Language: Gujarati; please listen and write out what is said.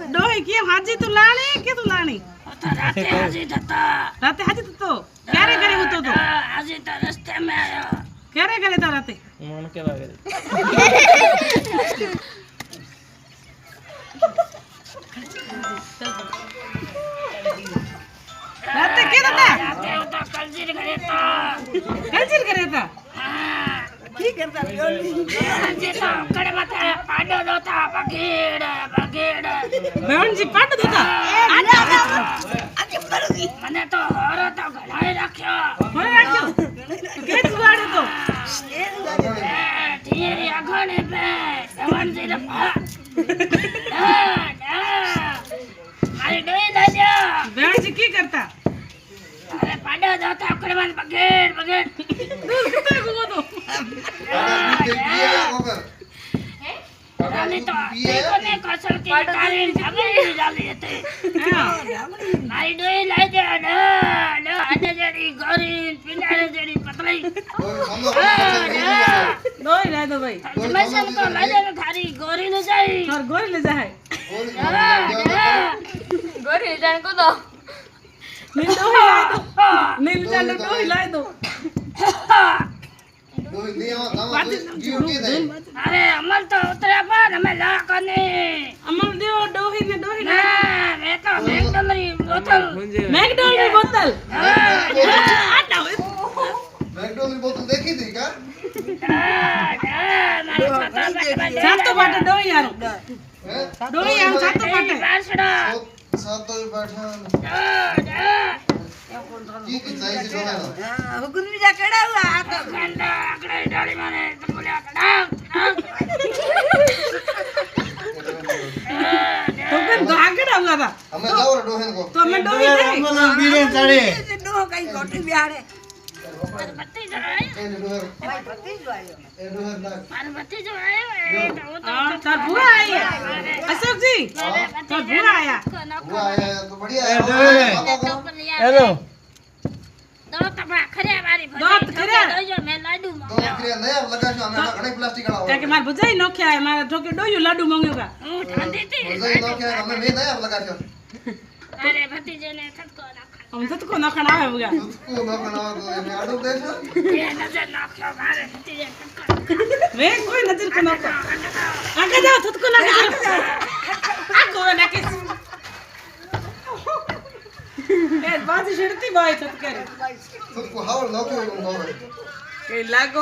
ડોહી કેમ હાજી તું લાણી કે તું લાણી રાતે હાજી થતો ક્યારે ઘરે હતો તો હાજી તો રસ્તે में आयो ક્યારે ઘરે તો રાતે મન કેવા કરે રાતે કે હતા राते तो कलजीर करे था કલચર કરે હતા ठीक करता हाजी तो कड़े मत पाडो दोता बगेड़ બેવણજી પાટ દોતા મને તો હોરો તો ઘણાય રાખ્યો મને રાખ્યો કે જુગાડે તો ઢીરી આગળ બે જવાનજી ને મારી ડોઈ દાદા બેવણજી કી કરતા અરે પાડો દોતા કડે મત બગેડ દૂર કિતને ગયો તો डाली तो देखो ने कसल की डाली झगड़ी डाली હતી મારી ડોઈ લઈ દે આને જેડી ગોરી પિંડારે જેડી પતલી ડોહી લાય દો ભાઈ મસન કો લઈ દે થારી ગોરી લે જાય તાર ગોરી લે જાય ગોરી જાન કો દો નીલ ડોહી લાય દો નીલ ચાલો ડોહી લાય દો અરે અમલ તો ઉતર્યા પણ અમે લા કને અમર દેવો ડોહી ને ડોહી ના મે તો મેકડમરી બોતલ મેકડોનલ્ડ ની બોતલ મેકડોનલ્ડ બોતલ દેખી હતી કા સાતો પાટે ડોહી યાર ડોહી આમ સાતો પાટે સાતો બેઠા કી કી સાઈઝ જોવાનો હુકમ બીજા કેડા આ તો ગંડા આકડે ડાળી મારે તો બોલ્યા કડા તો કે આગળ આવલા હતા અમે જાવ રે ડોહેન કો તો અમે ડોહી થઈ બીરે ચડે ડો કઈ ગોટી બિહાડે બત્તી જણાય એ ડોહર ભાઈ પતિ જ આયો એ ડોહર ના માર બત્તી જણાય તો हां तार बुआ आई है अशोक जी तार बुआ आया वो आया तो बढ़िया है હેલો દો તબા ખરે મારી દોત ખરે. દોજો મે લાડુ तो फिर नया लगाशो અમે ઘણી પ્લાસ્ટિક क्या વાળા कि मार बुझाई नोखे आए मारा ठोके डोयू लाडू मांगेगा હું ઠંડી થી વજઈ નો કે અમે મે નયા लगाशो અરે ભતીજેને થકો નાખા हम सब को नखण आवे बुगा उसको नो बनाओ तो मैं आडू देशो એ નજર નાખ્યો મારે ભતીજે થકો वे कोई नजर को नखो आगे जाओ खुद को लगे आगो ना किस ए बाजी छड़ती बाई खुद करे उसको हावल नो के के लागो